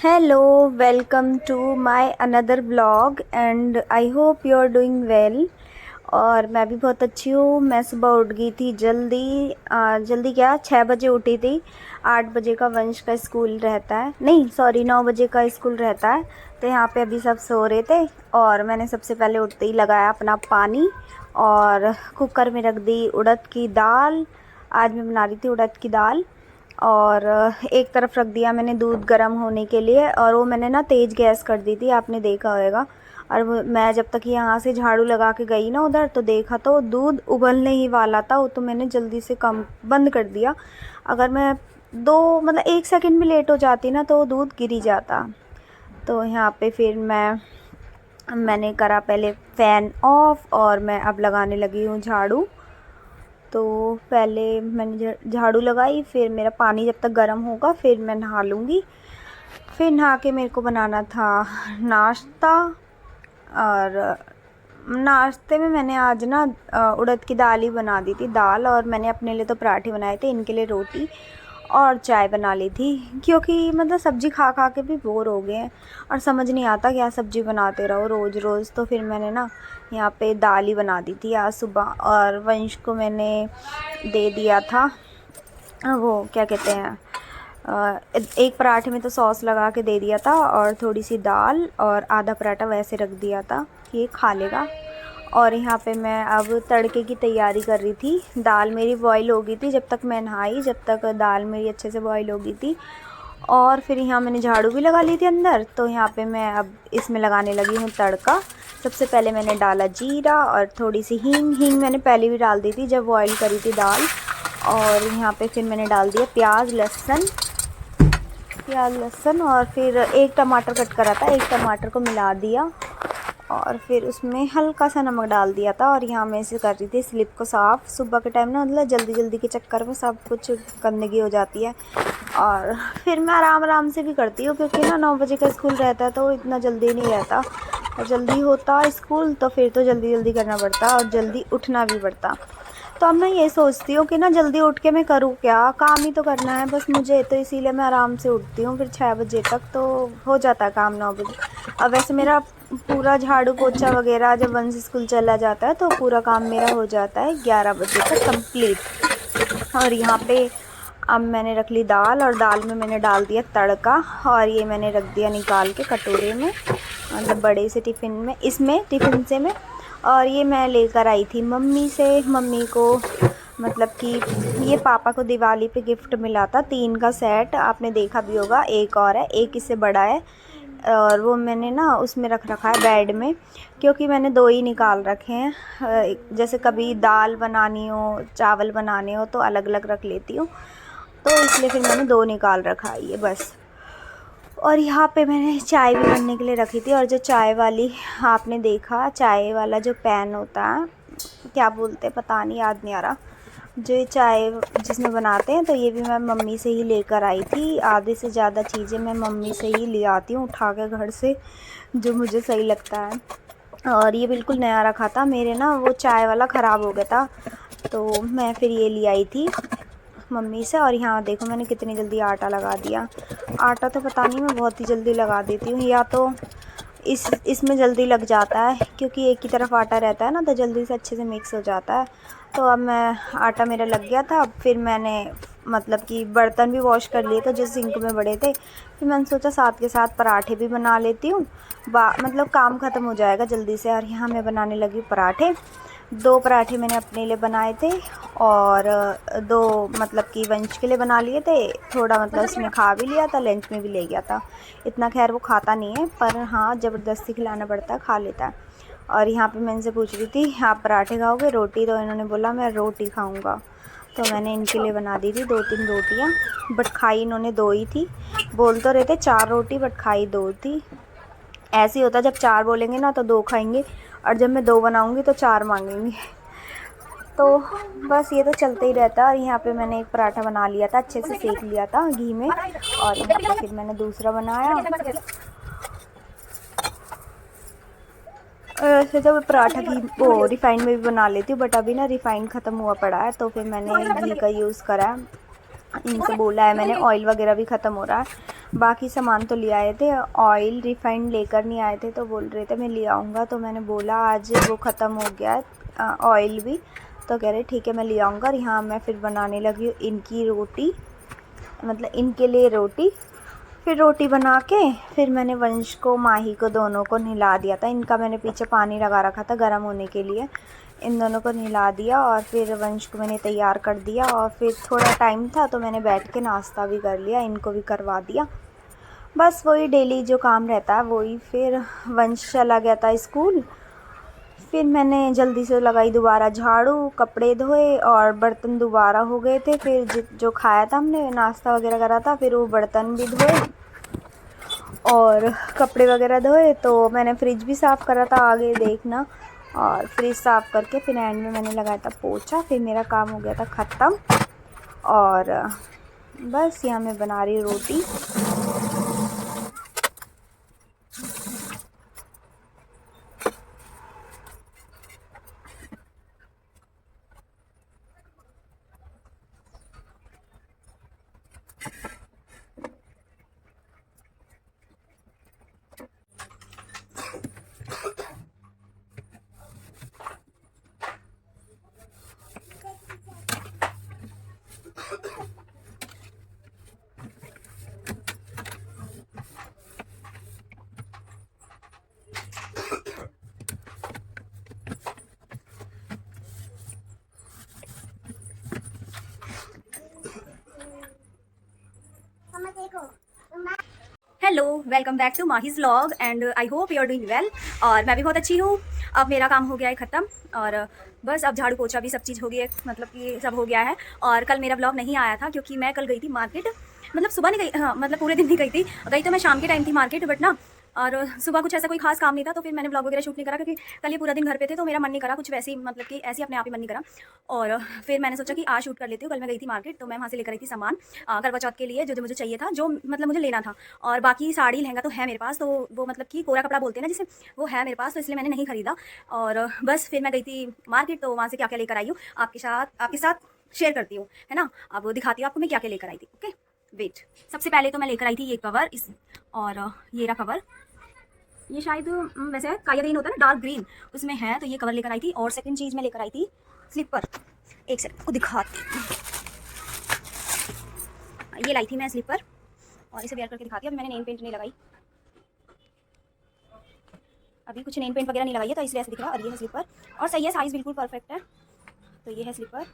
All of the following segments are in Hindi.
Hello, welcome to my another vlog and I hope you are doing well। और मैं भी बहुत अच्छी हूँ। मैं सुबह उठ गई थी जल्दी जल्दी क्या 6 बजे उठी थी। 8 बजे का वंश का स्कूल रहता है, नहीं सॉरी 9 बजे का स्कूल रहता है। तो यहाँ पे अभी सब सो रहे थे और मैंने सबसे पहले उठते ही लगाया अपना पानी और कुकर में रख दी उड़द की दाल। आज मैं बना रही थी उड़द की दाल और एक तरफ रख दिया मैंने दूध गर्म होने के लिए। और वो मैंने ना तेज़ गैस कर दी थी, आपने देखा होगा। और मैं जब तक यहाँ से झाड़ू लगा के गई ना उधर तो देखा तो दूध उबलने ही वाला था। वो तो मैंने जल्दी से कम बंद कर दिया। अगर मैं 1 सेकंड भी लेट हो जाती ना तो दूध गिर ही जाता। तो यहाँ पे फिर मैंने करा पहले फ़ैन ऑफ और मैं अब लगाने लगी हूँ झाड़ू। तो पहले मैंने झाड़ू लगाई, फिर मेरा पानी जब तक गर्म होगा फिर मैं नहा लूँगी। फिर नहा के मेरे को बनाना था नाश्ता। और नाश्ते में मैंने आज ना उड़द की दाल ही बना दी थी, दाल। और मैंने अपने लिए तो पराठे बनाए थे, इनके लिए रोटी और चाय बना ली थी। क्योंकि मतलब सब्ज़ी खा खा के भी बोर हो गए हैं और समझ नहीं आता क्या सब्ज़ी बनाते रहो रोज़ रोज़। तो फिर मैंने ना यहाँ पे दाल ही बना दी थी आज सुबह। और वंश को मैंने दे दिया था वो क्या कहते हैं एक पराठे में तो सॉस लगा के दे दिया था और थोड़ी सी दाल और आधा पराठा वैसे रख दिया था कि ये खा लेगा। और यहाँ पे मैं अब तड़के की तैयारी कर रही थी। दाल मेरी बॉईल हो गई थी जब तक मैं नहाई, जब तक दाल मेरी अच्छे से बॉईल हो गई थी। और फिर यहाँ मैंने झाड़ू भी लगा ली थी अंदर। तो यहाँ पे मैं अब इसमें लगाने लगी हूँ तड़का। सबसे पहले मैंने डाला जीरा और थोड़ी सी हींग मैंने पहले भी डाल दी थी जब बॉईल करी थी दाल। और यहाँ पे फिर मैंने डाल दिया प्याज लहसुन और फिर एक टमाटर कट करा था, एक टमाटर को मिला दिया और फिर उसमें हल्का सा नमक डाल दिया था। और यहाँ मैं इसे कर रही थी स्लिप को साफ़। सुबह के टाइम ना मतलब जल्दी जल्दी के चक्कर में सब कुछ गंदगी हो जाती है। और फिर मैं आराम से भी करती हूँ क्योंकि ना 9 बजे का स्कूल रहता है तो इतना जल्दी नहीं रहता। और जल्दी होता स्कूल तो फिर तो जल्दी जल्दी करना पड़ता और जल्दी उठना भी पड़ता। तो अब मैं ये सोचती हूँ कि ना जल्दी उठ के मैं करूँ क्या, काम ही तो करना है बस मुझे। तो इसीलिए मैं आराम से उठती हूँ, फिर 6 बजे तक तो हो जाता है काम 9 बजे। अब वैसे मेरा पूरा झाड़ू पोछा वगैरह जब वंश स्कूल चला जाता है तो पूरा काम मेरा हो जाता है 11 बजे तक कंप्लीट। और यहाँ पे अब मैंने रख ली दाल और दाल में मैंने डाल दिया तड़का। और ये मैंने रख दिया निकाल के कटोरे में, मतलब बड़े से टिफ़िन में, इसमें टिफ़िन से में। और ये मैं लेकर आई थी मम्मी से। मम्मी को मतलब कि ये पापा को दिवाली पे गिफ्ट मिला था 3 का सेट, आपने देखा भी होगा। एक और है, एक इससे बड़ा है और वो मैंने ना उसमें रख रखा है बेड में। क्योंकि मैंने 2 ही निकाल रखे हैं, जैसे कभी दाल बनानी हो चावल बनाने हो तो अलग अलग रख लेती हूँ। तो इसलिए फिर मैंने 2 निकाल रखा है ये बस। और यहाँ पे मैंने चाय भी बनने के लिए रखी थी। और जो चाय वाली आपने देखा, चाय वाला जो पैन होता है क्या बोलते हैं पता नहीं, याद नहीं आ रहा, जो ये चाय जिसमें बनाते हैं, तो ये भी मैं मम्मी से ही लेकर आई थी। आधे से ज़्यादा चीज़ें मैं मम्मी से ही ले आती हूँ उठा के घर से, जो मुझे सही लगता है। और ये बिल्कुल नया रखा था मेरे ना, वो चाय वाला ख़राब हो गया था तो मैं फिर ये ले आई थी मम्मी से। और यहाँ देखो मैंने कितनी जल्दी आटा लगा दिया। आटा तो पता नहीं मैं बहुत ही जल्दी लगा देती हूँ, या तो इसमें जल्दी लग जाता है क्योंकि एक ही तरफ आटा रहता है ना तो जल्दी से अच्छे से मिक्स हो जाता है। तो अब मैं आटा मेरा लग गया था। अब फिर मैंने मतलब कि बर्तन भी वॉश कर लिए थे जो सिंक में बड़े थे। फिर मैंने सोचा साथ के साथ पराठे भी बना लेती हूँ, मतलब काम ख़त्म हो जाएगा जल्दी से। और यहाँ मैं बनाने लगी पराठे। 2 पराठे मैंने अपने लिए बनाए थे और 2 मतलब कि वंश के लिए बना लिए थे। थोड़ा मतलब उसने खा भी लिया था, लंच में भी ले गया था। इतना खैर वो खाता नहीं है पर हाँ ज़बरदस्ती खिलाना पड़ता है, खा लेता है। और यहाँ पे मैं इनसे पूछ रही थी आप पराठे खाओगे रोटी, तो इन्होंने बोला मैं रोटी खाऊँगा। तो मैंने इनके लिए बना दी थी 2-3 रोटियाँ, बट खाई इन्होंने 2 ही थी। बोल तो रहे थे 4 रोटी बट खाई 2 थी। ऐसे ही होता है जब 4 बोलेंगे ना तो 2 खाएंगे और जब मैं 2 बनाऊंगी तो 4 मांगेंगे। तो बस ये तो चलते ही रहता है। और यहाँ पे मैंने एक पराठा बना लिया था, अच्छे से सेक लिया था घी में। और यहाँ पे फिर मैंने दूसरा बनाया। वैसे तो मैं पराठा घी वो रिफ़ाइंड में भी बना लेती हूँ बट अभी ना रिफ़ाइंड ख़त्म हुआ पड़ा है तो फिर मैंने घी का यूज़ करा है। इनसे बोला है मैंने, ऑयल वगैरह भी ख़त्म हो रहा है। बाकी सामान तो ले आए थे, ऑयल रिफाइंड लेकर नहीं आए थे, तो बोल रहे थे मैं ले आऊँगा। तो मैंने बोला आज वो ख़त्म हो गया है ऑयल भी, तो कह रहे ठीक है मैं ले आऊँगा। और यहाँ मैं फिर बनाने लगी हूँ इनकी रोटी, मतलब इनके लिए रोटी। फिर रोटी बना के फिर मैंने वंश को, माही को, दोनों को नहला दिया था। इनका मैंने पीछे पानी लगा रखा था गर्म होने के लिए, इन दोनों को नहला दिया और फिर वंश को मैंने तैयार कर दिया। और फिर थोड़ा टाइम था तो मैंने बैठ के नाश्ता भी कर लिया, इनको भी करवा दिया। बस वही डेली जो काम रहता है वही। फिर वंश चला गया था स्कूल, फिर मैंने जल्दी से लगाई दोबारा झाड़ू, कपड़े धोए और बर्तन दोबारा हो गए थे। फिर जो खाया था हमने, नाश्ता वगैरह करा था, फिर वो बर्तन भी धोए और कपड़े वगैरह धोए। तो मैंने फ्रिज भी साफ़ करा था, आगे देखना। और फ्रिज साफ़ करके फिर एंड में मैंने लगाया था पोछा। फिर मेरा काम हो गया था ख़त्म। और बस यहाँ मैं बना रही हूँ रोटी। Hello, welcome back to Mahi's vlog and I hope you are doing well. और मैं भी बहुत अच्छी हूँ। अब मेरा काम हो गया है ख़त्म और बस अब झाड़ू पोछा भी सब चीज़ हो गई है, मतलब कि सब हो गया है। और कल मेरा व्लॉग नहीं आया था क्योंकि मैं कल गई थी मार्केट, मतलब सुबह नहीं गई, हाँ मतलब पूरे दिन नहीं गई तो मैं शाम के टाइम थी मार्केट, बट ना और सुबह कुछ ऐसा कोई खास काम नहीं था तो फिर मैंने व्लॉग वगैरह शूट नहीं करा क्योंकि कल ये पूरा दिन घर पे थे तो मेरा मन नहीं करा कुछ वैसे ही, मतलब कि ऐसे अपने आप ही मन नहीं करा। और फिर मैंने सोचा कि आज शूट कर लेती हूँ। कल मैं गई थी मार्केट तो मैं वहाँ से लेकर आई थी सामान करवा चौथ के लिए, जो मुझे चाहिए था, जो मतलब मुझे लेना था। और बाकी साड़ी लहंगा तो है मेरे पास, तो वो मतलब कि कोरा कपड़ा बोलते हैं ना जिसे, वो है मेरे पास, तो इसलिए मैंने नहीं खरीदा। और बस फिर मैं गई थी मार्केट तो वहाँ से क्या क्या लेकर आई हूँ आपके साथ शेयर करती हूँ, है ना। अब दिखाती हूँ आपको मैं क्या क्या लेकर आई थी। ओके वेट, सबसे पहले तो मैं लेकर आई थी ये कवर, इस और ये रहा कवर, ये शायद वैसे काया ग्रीन होता है ना, डार्क ग्रीन, उसमें है, तो ये कवर लेकर आई थी। और सेकंड चीज़ मैं लेकर आई थी स्लीपर, एक सेकंड को दिखाती हूँ। ये लाई थी मैं स्लीपर और इसे वेयर करके दिखाती हूँ। अभी मैंने नेम पेंट नहीं लगाई, अभी कुछ नेम पेंट वगैरह नहीं लगाई है तो इसलिए ऐसे दिख रहा है। और ये है स्लीपर और सही है, साइज़ बिल्कुल परफेक्ट है। तो ये है स्लीपर,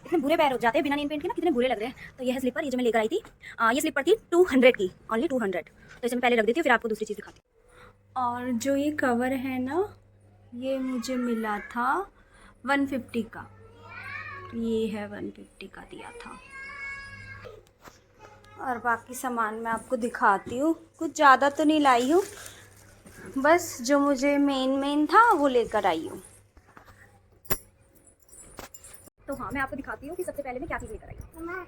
इतने बुरे पैर हो जाते हैं बिना नेम पेंट के ना, कितने बुरे लग रहे हैं। तो ये है स्लीपर, ये जो मैं लेकर आई थी, ये स्लीपर थी 200 की, ओनली 200। तो इसे मैं पहले रख देती हूँ, फिर आपको दूसरी चीज़ दिखाती हूँ। और जो ये कवर है ना, ये मुझे मिला था 150 का, ये है 150 का दिया था। और बाकी सामान मैं आपको दिखाती हूँ, कुछ ज़्यादा तो नहीं लाई हूँ, बस जो मुझे मेन था वो लेकर आई हूँ। तो हाँ मैं आपको दिखाती हूँ कि सबसे पहले मैं क्या चीज़ लेकर आई हूँ। हाँ।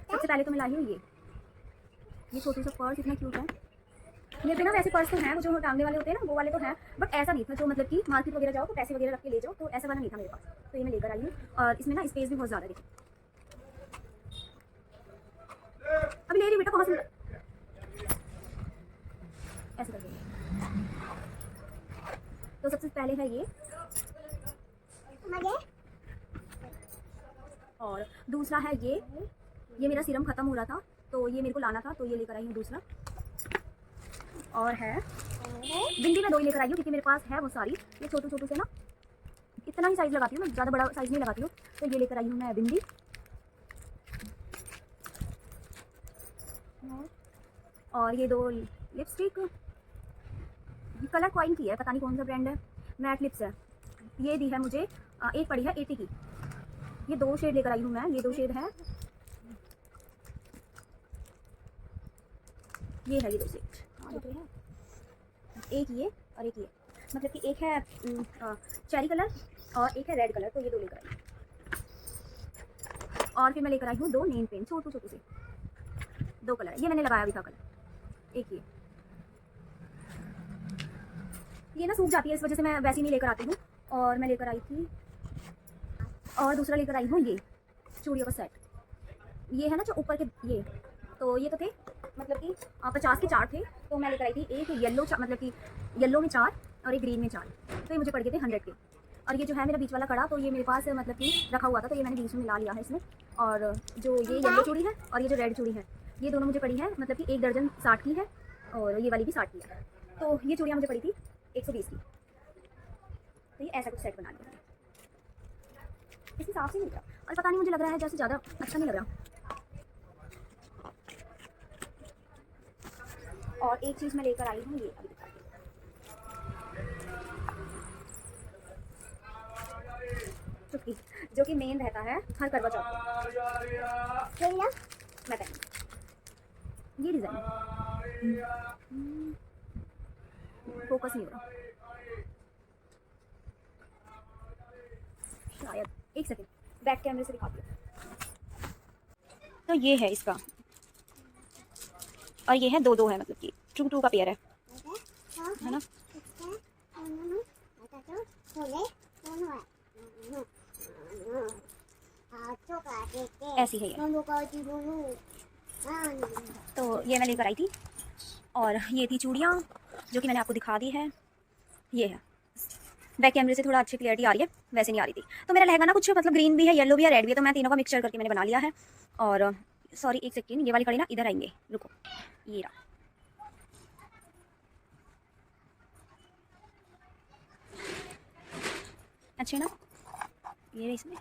सबसे पहले तो मैं लाई हूँ ये छोटू सा पर्स, इतना क्यूट है। मेरे पे ना वैसे पर्स तो हैं, वो जो टांगने वाले होते हैं ना वो वाले तो हैं, बट ऐसा नहीं था जो मतलब कि मार्केट वगैरह जाओ तो पैसे वगैरह रख के ले जाओ, तो ऐसा वाला नहीं था मेरे पास। तो ये मैं लेकर आई हूँ और इसमें ना स्पेस भी बहुत ज़्यादा है। अभी ले रही बेटा, कहाँ से ऐसे करके। तो सबसे पहले है ये, और दूसरा है ये मेरा सीरम ख़त्म हो रहा था तो ये मेरे को लाना था, तो ये लेकर आई हूँ दूसरा। और है बिंदी, मैं 2 ही लेकर आई हूँ क्योंकि मेरे पास है वो सारी, ये छोटू से ना इतना ही साइज़ लगाती हूँ मैं, ज़्यादा बड़ा साइज़ नहीं लगाती हूँ। तो ये लेकर आई हूँ मैं बिंदी। और ये 2 लिपस्टिक, कलर कॉइन की है, पता नहीं कौन सा ब्रांड है, मैट लिप्स है। ये दी है मुझे, एक पड़ी है 80 की। ये 2 शेड लेकर आई हूँ मैं, ये 2 शेड है, ये है, ये 2 शेड है, एक ये और एक ये, मतलब कि एक है चेरी कलर और एक है रेड कलर, तो ये 2 लेकर आई। और फिर मैं लेकर आई हूँ 2 नेम पेन, छोटू से 2 कलर, ये मैंने लगाया भी था कलर। एक ये ना सूख जाती है, इस वजह से मैं वैसे ही नहीं लेकर आती हूँ। और मैं लेकर आई थी, और दूसरा लेकर आई हूँ ये चूड़ियों का सेट, ये है ना जो ऊपर के ये, तो ये तो थे मतलब कि 50 के 4 थे, तो मैं लेकर आई थी एक येलो मतलब कि येलो में 4 और एक ग्रीन में 4, तो ये मुझे पड़ गए थे 100 के। और ये जो है मेरा बीच वाला कड़ा, तो ये मेरे पास मतलब कि रखा हुआ था, तो ये मैंने बीच में मिला लिया है इसमें। और जो ये येलो चूड़ी है और ये जो रेड चूड़ी है, ये दोनों मुझे पड़ी है मतलब कि 1 दर्जन 60 की है और ये वाली भी 60 की है। तो ये चूड़ियाँ मुझे पड़ी थी 120 की। तो ये ऐसा कुछ सेट बना लिया है, इस हिसाब से नहीं लग रहा, और पता नहीं मुझे लग रहा है जैसे ज़्यादा अच्छा नहीं लग रहा। और एक चीज़ मैं लेकर आई हूँ, ये अभी दिखाती हूँ। चुटकी, जो कि मेन रहता है हर करवा चौथ में। मैं पहनी ये डिज़ाइन फोकस नहीं हो रहा शायद, एक सेकेंड बैक कैमरे से दिखाती हूँ। तो ये है इसका, और ये है 2-2 है, मतलब कि 2-2 का पेयर है ना। ऐसी है ये, तो ये मैं लेकर आई थी। और ये थी चूड़ियाँ जो कि मैंने आपको दिखा दी है। ये है, बैक कैमरे से थोड़ा अच्छी क्लियरिटी आ रही है, वैसे नहीं आ रही थी। तो मेरा लहंगा ना कुछ मतलब ग्रीन भी है, येलो भी है, रेड भी है, तो मैं तीनों का मिक्सचर करके मैंने बना लिया है। और सॉरी एक सेकेंड, ये वाली कड़ी ना इधर आएंगे, रुको, ये रहा। अच्छे ना ये इसमें।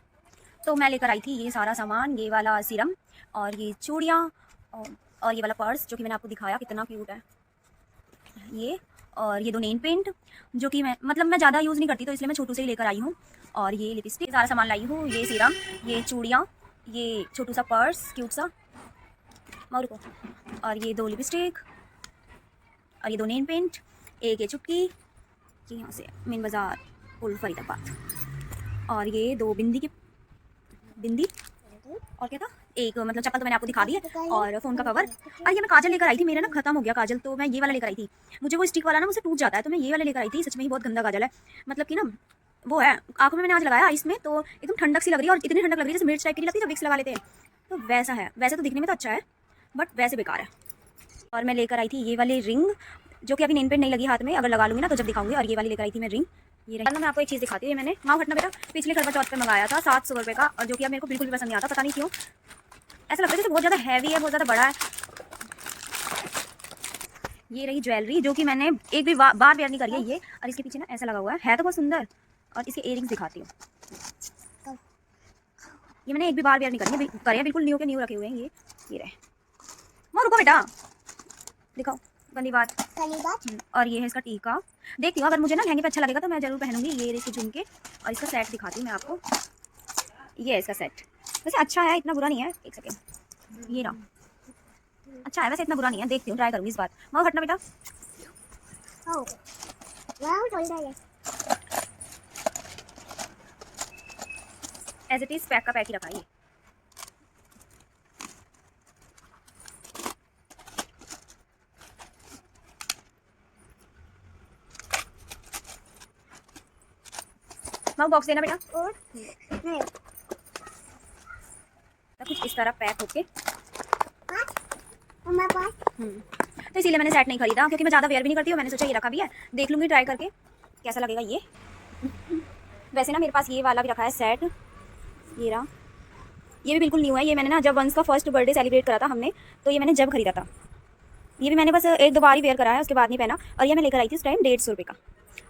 तो मैं लेकर आई थी ये सारा सामान, ये वाला सीरम और ये चूड़ियाँ और ये वाला पर्स जो कि मैंने आपको दिखाया कितना क्यूट है ये, और ये 2 नेल पेंट जो कि मैं मतलब मैं ज़्यादा यूज़ नहीं करती, तो इसलिए मैं छोटू से ही लेकर आई हूँ। और ये लिपस्टिक, सारा सामान लाई हूँ, ये सीरम, ये चूड़ियाँ, ये छोटू सा पर्स क्यूट सा और को, और ये 2 लिपस्टिक और ये 2 नेल पेंट, एक ये चुटकी कि यहाँ से मेन बाज़ार पुल फरीदाबाद, और ये 2 बिंदी और क्या था एक मतलब चप्पल, तो मैंने आपको दिखा दी है, और फ़ोन का कवर। और ये मैं काजल लेकर आई थी, मेरा ना खत्म हो गया काजल, तो मैं ये वाला लेकर आई थी। मुझे वो स्टिक वाला ना मुझसे टूट जाता है, तो मैं ये वाला लेकर आई थी। सच में ही बहुत गंदा काजल है, मतलब कि ना वो है आंखों में, मैंने आज लगाया इसमें तो एकदम ठंडक सी लग रही है, और इतनी ठंडक लग रही है जैसे मिर्च टाइप की लगती है जब विक्स लगा लेते हैं, तो वैसा है। वैसे तो दिखने में तो अच्छा है बट वैसे बेकार है। और मैं लेकर आई थी ये वाली रिंग जो कि अभी नेल पेंट नहीं लगी हाथ में, अगर लगा लूँगी ना तो जब दिखाऊंगी। और ये वाली लेकर आई थी मैं रिंग, ये रही। मैं आपको एक चीज़ दिखाती हूँ, मैंने माँ हटना बेटा पिछले करवा चौथ पे मंगाया था 700 रुपये का, और जो कि अब मेरे को बिल्कुल भी पसंद नहीं आता, पता नहीं क्यों। ऐसा लगता है जैसे बहुत ज़्यादा हैवी है, बहुत ज़्यादा बड़ा है। ये रही ज्वेलरी जो कि मैंने एक भी बार वेयर नहीं करी है ये, और इसके पीछे ना ऐसा लगा हुआ है तो बहुत सुंदर। और इसके इयरिंग्स दिखाती हूँ, ये मैंने एक भी बार वेयर नहीं करी है, बिल्कुल न्यू के न्यू रखे हुए हैं ये रहे। वो रुको बेटा दिखाओ, गंदी बात। और ये है इसका टीका, देखती हूँ अगर मुझे ना लहंगे पे अच्छा लगेगा तो मैं जरूर पहनूंगी। ये इसके झुमके, और इसका सेट दिखाती हूँ मैं आपको। ये है इसका सेट, वैसे अच्छा है, इतना बुरा नहीं है। एक सेकेंड, ये रहा, अच्छा है वैसे, इतना बुरा नहीं है। देखती हूँ, ट्राई करूँगी इस बार। माँ हटना बेटा। एज इट इज पैक का पैक ही रखा है ये। माँ बॉक्स देना बेटा। तो कुछ इस तरह पैक होके, तो इसीलिए मैंने सेट नहीं खरीदा, क्योंकि मैं ज़्यादा वेयर भी नहीं करती हूँ। मैंने सोचा ये रखा भी है, देख लूँगी ट्राई करके कैसा लगेगा ये। वैसे ना मेरे पास ये वाला भी रखा है सेट, ये रहा, ये भी बिल्कुल न्यू है। ये मैंने ना जब वंस का फर्स्ट बर्थडे सेलिब्रेट करा था हमने, तो ये मैंने जब खरीदा था। ये भी मैंने बस 1-2 बार ही वेयर करा है, उसके बाद नहीं पहना। और ये मैं लेकर आई थी उस टाइम 150 रुपये का,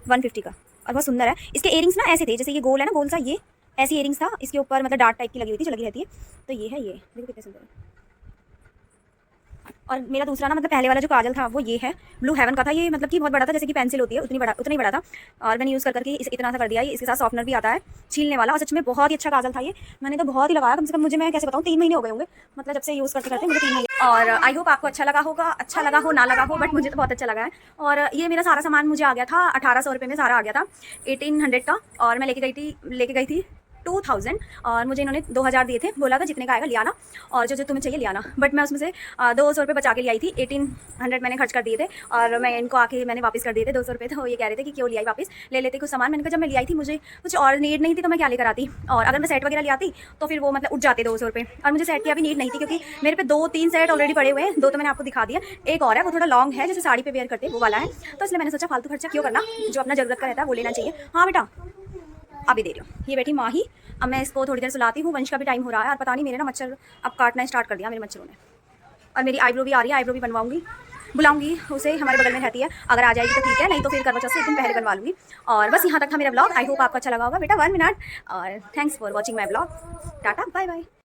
150 का, और बहुत सुंदर है। इसके इयरिंग्स ना ऐसे थे, जैसे ये गोल है ना, गोल सा, ये ऐसी इयरिंग्स था। इसके ऊपर मतलब डार्क टाइप की लगी हुई थी जो लगी रहती है, तो ये है। ये देखो कितने सुंदर है। और मेरा दूसरा ना मतलब पहले वाला जो काजल था वो ये है, ब्लू हेवन का था ये, मतलब कि बहुत बड़ा था, जैसे कि पेंसिल होती है उतना ही बड़ा था। और मैंने यूज़ करके इतना सा कर दिया। इसके साथ सॉफ्टनर भी आता है छीलने वाला, और सच में बहुत ही अच्छा काजल था ये। मैंने तो बहुत ही लगाया, कम से कम मुझे, मैं कैसे बताऊँ, 3 महीने हो गए होंगे, मतलब जब से यूज़ करते करते मुझे 3 महीने। और आई होप आपको अच्छा लगा होगा, अच्छा लगा हो ना लगा हो, बट मुझे तो बहुत अच्छा लगा है। और ये मेरा सारा सामान मुझे आ गया था 1800 रुपये में, सारा आ गया था 1800 का। और मैं लेके गई थी 2000 और मुझे इन्होंने 2000 दिए थे, बोला था जितने का आएगा ले आना और जो जो तुम्हें चाहिए ले आना। बट मैं उसमें से 200 रुपये बचा के ले आई थी। 1800 मैंने खर्च कर दिए थे और मैं इनको आके मैंने वापस कर दिए थे 200 रुपये। तो ये कह रहे थे कि क्यों ले आई वापस, ले लेते कुछ सामान। मैंने कहा जब मैं ले आई थी मुझे कुछ और नीड नहीं थी तो मैं क्या लेकर आती, और अगर मैं सेट वगैरह ले आती तो फिर वो मतलब उठ जाते 200 रुपये, और मुझे सेट की अभी नीड नहीं थी क्योंकि मेरे पे 2-3 सेट ऑलरेडी पड़े हुए हैं। 2 तो मैंने आपको दिखा दिया, एक और है वो थोड़ा लॉन्ग है जैसे साड़ी पे वेयर करते हैं वो वाला है। तो इसलिए मैंने सोचा फालतू खर्चा क्यों करना, जो अपना ज़रूरत का रहता है वो लेना चाहिए। हाँ बेटा अभी दे रही हूँ, ये बैठी माही। अब मैं इसको थोड़ी देर सुलाती हूँ, वंश का भी टाइम हो रहा है और पता नहीं मेरे ना मच्छर अब काटना स्टार्ट कर दिया मेरे मच्छरों ने। और मेरी आईब्रो भी आ रही है, आईब्रो भी बनवाऊंगी, बुलाऊंगी उसे, हमारे बगल में रहती है, अगर आ जाएगी तो ठीक है, नहीं तो फिर करवा चौथ से एक दिन पहले बनवा लूँगी। और बस यहाँ तक था मेरा ब्लॉग। आई होप आपको अच्छा लगा होगा बेटा। 1 मिनट और thanks for watching my blog. Tata bye bye.